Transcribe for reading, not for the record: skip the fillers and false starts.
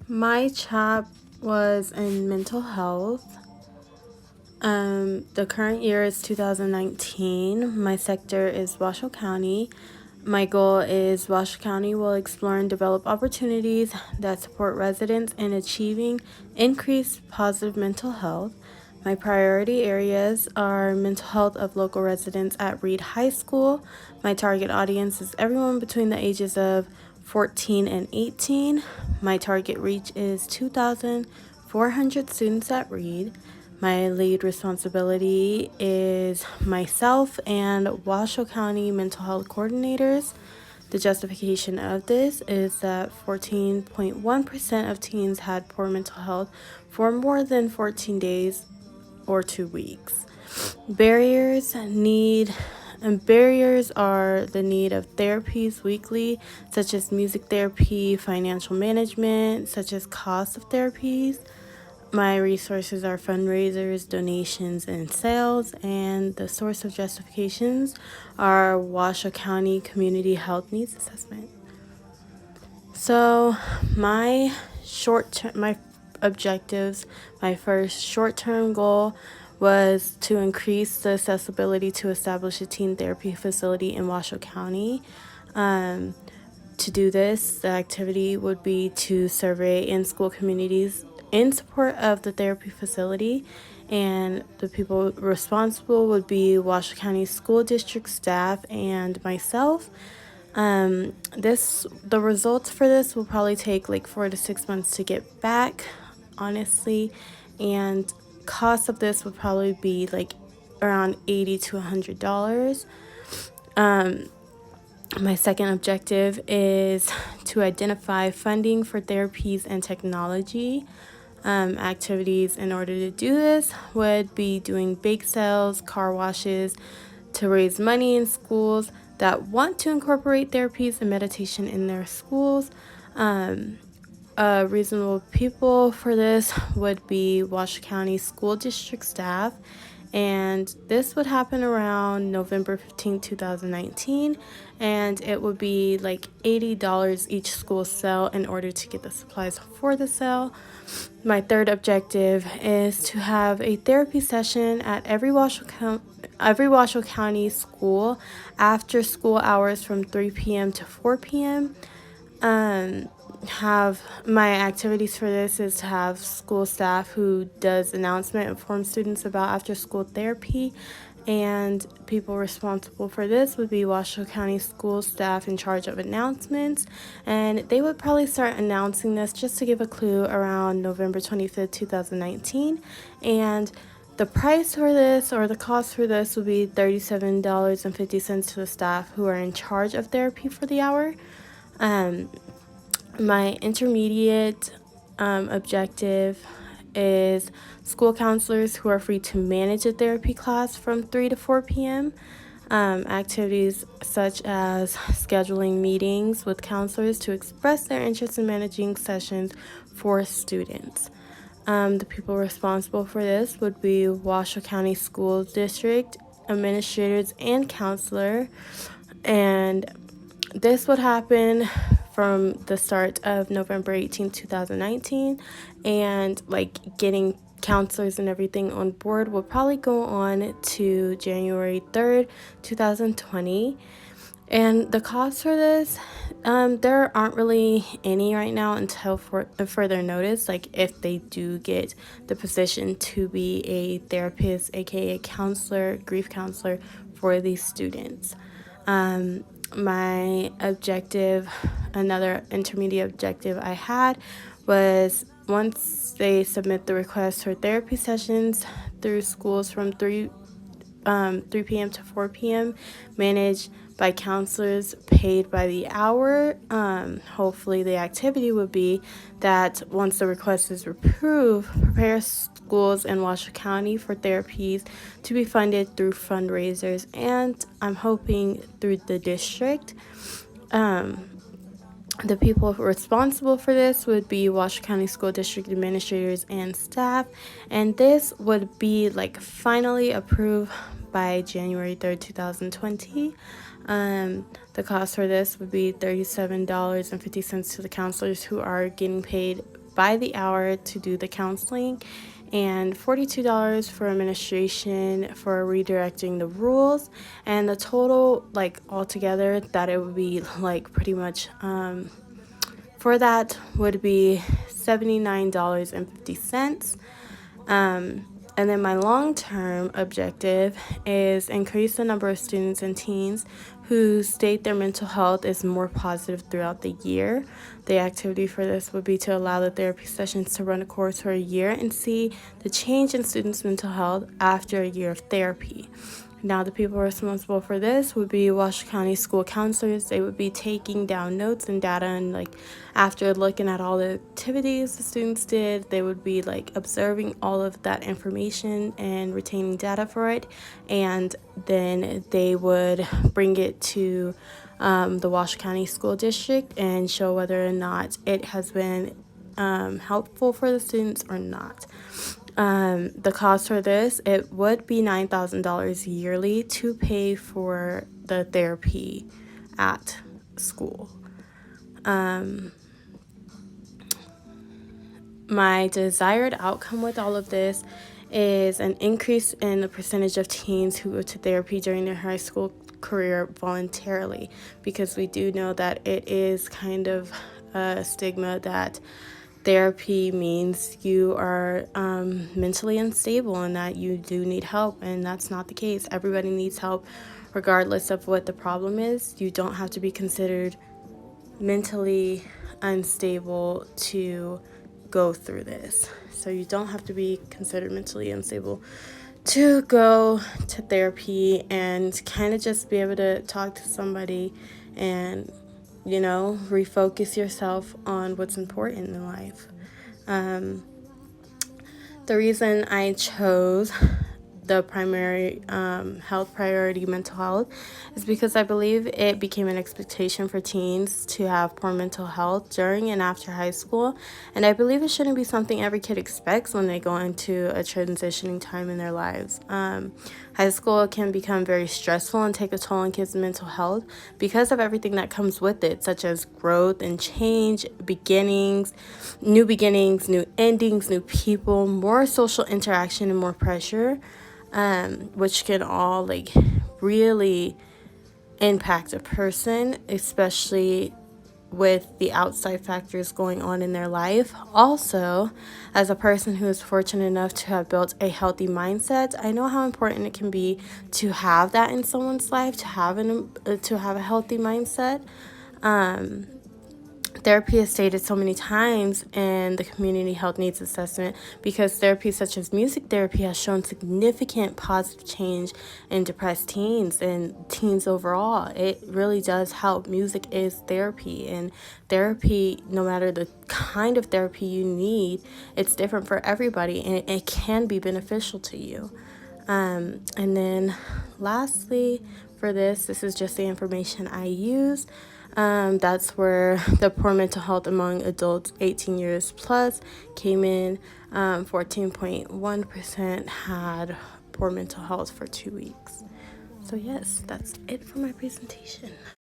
My chap was in mental health. The current year is 2019. My sector is Washoe County. My goal is Washoe County will explore and develop opportunities that support residents in achieving increased positive mental health. My priority areas are mental health of local residents at Reed High School. My target audience is everyone between the ages of 14 and 18. My target reach is 2,400 students at Reed. My lead responsibility is myself and Washoe County mental health coordinators. The justification of this is that 14.1% of teens had poor mental health for more than 14 days or 2 weeks. Barriers are the need of therapies weekly, such as music therapy, financial management, such as cost of therapies. My resources are fundraisers, donations, and sales, and the source of justifications are Washoe County Community Health Needs Assessment. So my objectives, my first short-term goal was to increase the accessibility to establish a teen therapy facility in Washoe County. To do this, the activity would be to survey in-school communities in support of the therapy facility, and the people responsible would be Washoe County School District staff and myself. The results for this will probably take like 4 to 6 months to get back, honestly, and cost of this would probably be like around $80 to $100. My second objective is to identify funding for therapies and technology. Activities in order to do this would be doing bake sales, car washes, to raise money in schools that want to incorporate therapies and meditation in their schools. Reasonable people for this would be Washoe County School District staff, and this would happen around November 15, 2019, and it would be like $80 each school sell in order to get the supplies for the sale. My third objective is to have a therapy session at every Washoe County school after school hours from 3 p.m. to 4 p.m. Have my activities for this is to have school staff who does announcement, inform students about after school therapy, and people responsible for this would be Washoe County school staff in charge of announcements, and they would probably start announcing this, just to give a clue, around November 25th, 2019, and the price for this, or the cost for this, would be $37.50 to the staff who are in charge of therapy for the hour. My intermediate objective is school counselors who are free to manage a therapy class from 3 to 4 p.m. Activities such as scheduling meetings with counselors to express their interest in managing sessions for students. The people responsible for this would be Washoe County School District administrators and counselor, and this would happen from the start of November 18, 2019, and like getting counselors and everything on board will probably go on to January 3rd, 2020. And the cost for this, there aren't really any right now until further notice, like if they do get the position to be a therapist, aka counselor, grief counselor for these students. My objective, another intermediate objective I had, was once they submit the request for therapy sessions through schools from 3 p.m. to 4 p.m., managed by counselors, paid by the hour. Hopefully the activity would be that once the request is approved, prepare schools in Washoe County for therapies to be funded through fundraisers, and I'm hoping through the district. The people responsible for this would be Washoe County School District administrators and staff, and this would be like finally approved by January 3rd, 2020. The cost for this would be $37.50 to the counselors who are getting paid by the hour to do the counseling, and $42 for administration for redirecting the rules. And the total, like altogether, that it would be like pretty much for that would be $79.50. And then my long-term objective is increase the number of students and teens who state their mental health is more positive throughout the year. The activity for this would be to allow the therapy sessions to run a course for a year and see the change in students' mental health after a year of therapy. Now, the people responsible for this would be Washoe County school counselors. They would be taking down notes and data, and like after looking at all the activities the students did, they would be like observing all of that information and retaining data for it, and then they would bring it to the Washoe County School District and show whether or not it has been helpful for the students or not. The cost for this, it would be $9,000 yearly to pay for the therapy at school. My desired outcome with all of this is an increase in the percentage of teens who go to therapy during their high school career voluntarily, because we do know that it is kind of a stigma that therapy means you are mentally unstable and that you do need help, and that's not the case. Everybody needs help regardless of what the problem is. You don't have to be considered mentally unstable to go through this. So you don't have to be considered mentally unstable to go to therapy and kind of just be able to talk to somebody and refocus yourself on what's important in life. The reason I chose the primary health priority mental health is because I believe it became an expectation for teens to have poor mental health during and after high school, and I believe it shouldn't be something every kid expects when they go into a transitioning time in their lives. High school can become very stressful and take a toll on kids' mental health because of everything that comes with it, such as growth and change, beginnings, new endings, new people, more social interaction, and more pressure. Which can all really impact a person, especially with the outside factors going on in their life. Also, as a person who is fortunate enough to have built a healthy mindset, I know how important it can be to have that in someone's life, to have a healthy mindset. Therapy is stated so many times in the community health needs assessment because therapy such as music therapy has shown significant positive change in depressed teens and teens overall. It really does help. Music is therapy, and therapy, no matter the kind of therapy you need, it's different for everybody, and it can be beneficial to you. And then lastly, for this is just the information I used. That's where the poor mental health among adults 18 years plus came in. 14.1% had poor mental health for 2 weeks. So yes, that's it for my presentation.